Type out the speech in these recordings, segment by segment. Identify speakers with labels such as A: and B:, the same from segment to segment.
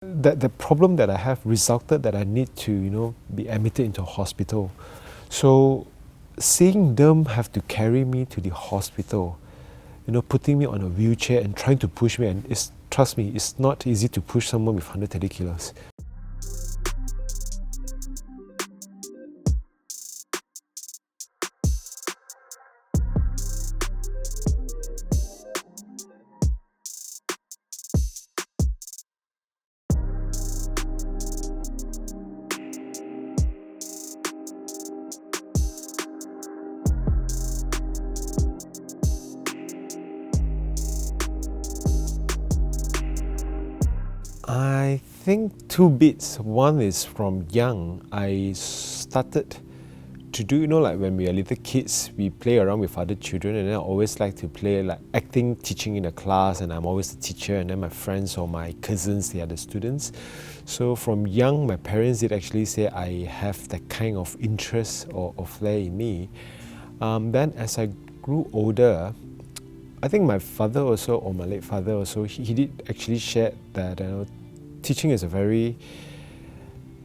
A: The problem that I have resulted that I need to be admitted into a hospital. So seeing them have to carry me to the hospital, putting me on a wheelchair and trying to push me, and trust me, it's not easy to push someone with 130 kilos. I think two bits. One is from young, I started to do, like when we are little kids, we play around with other children, and then I always like to play like acting, teaching in a class, and I'm always the teacher, and then my friends or my cousins, they are the students. So from young, my parents did actually say I have that kind of interest or flair in me. Then as I grew older, I think my father also, or my late father also, he did actually share that teaching is a very,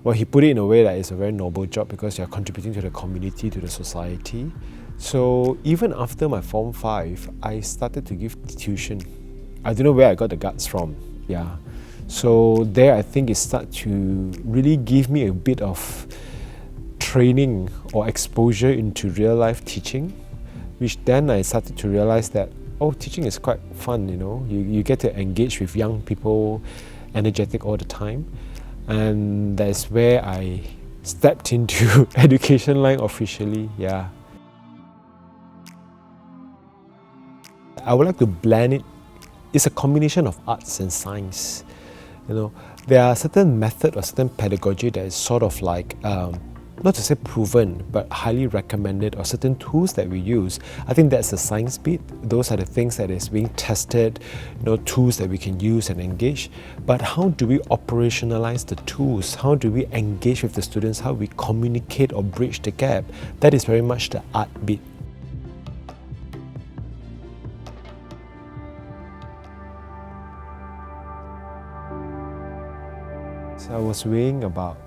A: well, he put it in a way that it's a very noble job because you're contributing to the community, to the society. So even after my Form 5, I started to give tuition. I don't know where I got the guts from, yeah. So there I think it started to really give me a bit of training or exposure into real life teaching, which then I started to realize that, oh, teaching is quite fun, you get to engage with young people, energetic all the time. And that's where I stepped into education line officially, yeah. I would like to blend it. It's a combination of arts and science. There are certain method or certain pedagogy that is sort of like, not to say proven, but highly recommended, or certain tools that we use. I think that's the science bit. Those are the things that is being tested, tools that we can use and engage. But how do we operationalize the tools? How do we engage with the students? How we communicate or bridge the gap? That is very much the art bit. So I was weighing about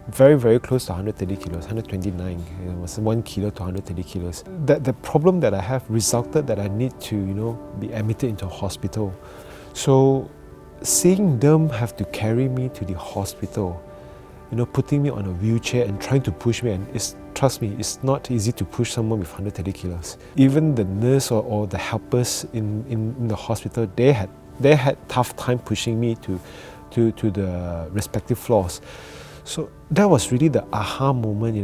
A: very, very close to 130 kilos, 129. It was 1 kilo to 130 kilos. The problem that I have resulted that I need to, be admitted into a hospital. So seeing them have to carry me to the hospital, putting me on a wheelchair and trying to push me, and trust me, it's not easy to push someone with 130 kilos. Even the nurse or the helpers in the hospital, they had tough time pushing me to the respective floors. So that was really the aha moment,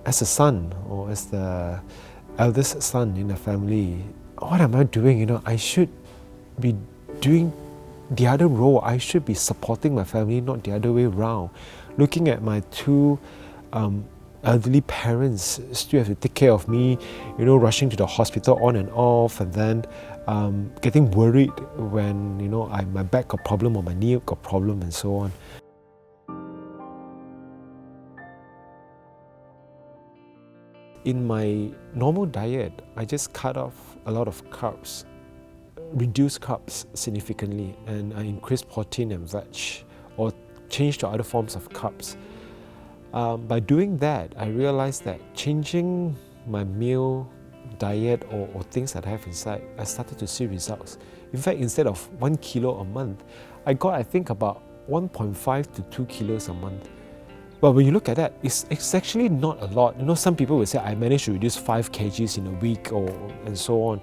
A: as a son or as the eldest son in the family, what am I doing? I should be doing the other role. I should be supporting my family, not the other way around. Looking at my two elderly parents still have to take care of me, rushing to the hospital on and off, and then getting worried when, my back got problem or my knee got problem and so on. In my normal diet, I just cut off a lot of carbs, reduce carbs significantly, and I increase protein and veg, or change to other forms of carbs. By doing that, I realized that changing my meal diet or things that I have inside, I started to see results. In fact, instead of 1 kilo a month, I got, I think, about 1.5 to 2 kilos a month. But when you look at that, it's actually not a lot. Some people will say, I managed to reduce 5 kgs in a week and so on.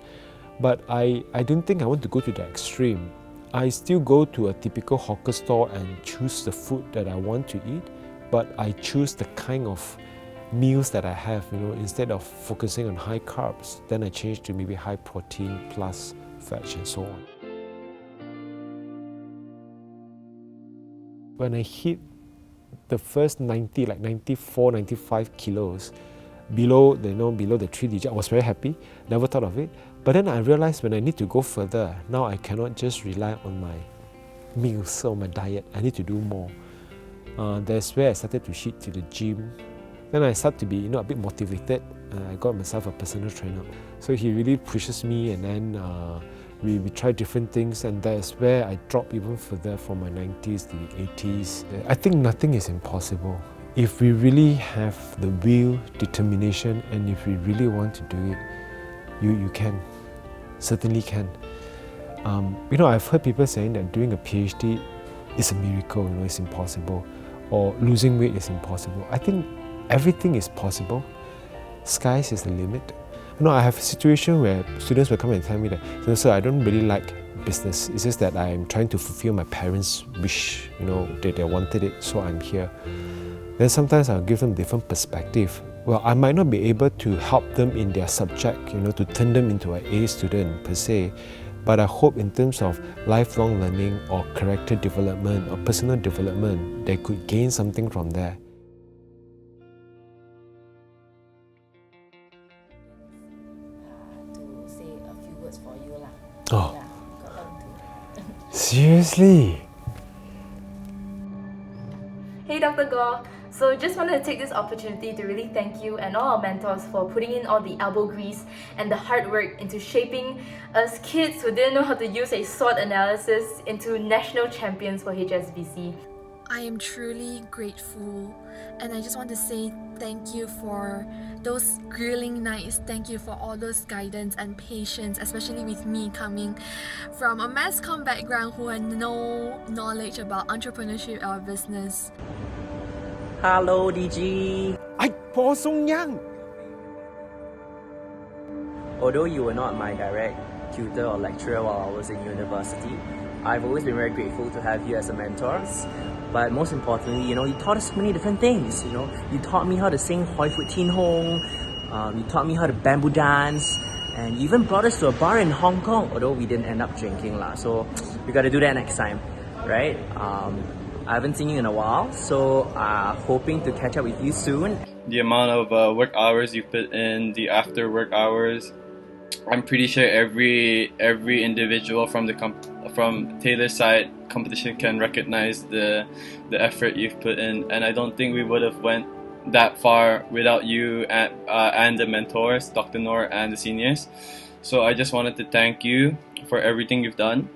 A: But I don't think I want to go to the extreme. I still go to a typical hawker store and choose the food that I want to eat, but I choose the kind of meals that I have, instead of focusing on high carbs, then I change to maybe high protein plus veg and so on. When I hit the first 90, like 94, 95 kilos, below the 3 digit, I was very happy, never thought of it. But then I realized when I need to go further, now I cannot just rely on my meals or my diet. I need to do more. That's where I started to hit to the gym. Then I started to be a bit motivated. I got myself a personal trainer. So he really pushes me, and then We try different things, and that's where I drop even further from my 90s to the 80s. I think nothing is impossible. If we really have the will, determination, and if we really want to do it, you can, certainly can. I've heard people saying that doing a PhD is a miracle, it's impossible, or losing weight is impossible. I think everything is possible. Skies is the limit. I have a situation where students will come and tell me that, sir, I don't really like business. It's just that I'm trying to fulfill my parents' wish. They wanted it, so I'm here. Then sometimes I'll give them different perspective. Well, I might not be able to help them in their subject, to turn them into an A student per se, but I hope in terms of lifelong learning or character development or personal development, they could gain something from there.
B: For you lah.
A: Oh,
B: Yeah,
A: seriously?
C: Hey Dr. Gore, so just wanted to take this opportunity to really thank you and all our mentors for putting in all the elbow grease and the hard work into shaping us kids who didn't know how to use a SWOT analysis into national champions for HSBC.
D: I am truly grateful, and I just want to say thank you for those grilling nights. Thank you for all those guidance and patience, especially with me coming from a mass comm background who had no knowledge about entrepreneurship or business.
E: Hello, DG.
A: Po Sung Yang.
E: Although you were not my direct tutor or lecturer while I was in university, I've always been very grateful to have you as a mentor. But most importantly, you taught us so many different things. You taught me how to sing Hoi Fu Tin Hong, you taught me how to bamboo dance, and you even brought us to a bar in Hong Kong, although we didn't end up drinking lah. So we got to do that next time, right? I haven't seen you in a while, so hoping to catch up with you soon.
F: The amount of work hours you put in, the after work hours, I'm pretty sure every individual from Taylor's side competition can recognize the effort you've put in, and I don't think we would have went that far without you and the mentors, Dr. Noor and the seniors. So I just wanted to thank you for everything you've done,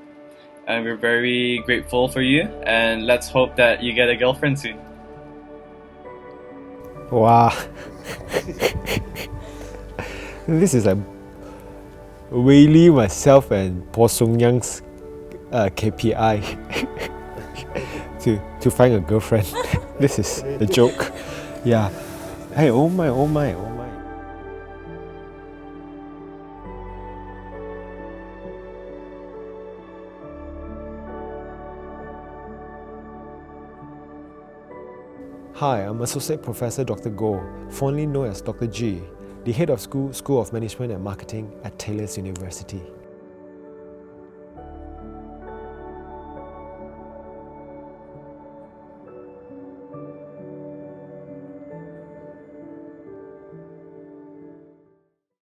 F: and we're very grateful for you, and let's hope that you get a girlfriend soon.
A: Wow. This is like Whaley, myself, and Po Sung Yang's KPI to find a girlfriend. This is a joke. Yeah. Hey, oh my. Hi, I'm Associate Professor Dr. Goh, fondly known as Dr. G, the head of School of Management and Marketing at Taylor's University.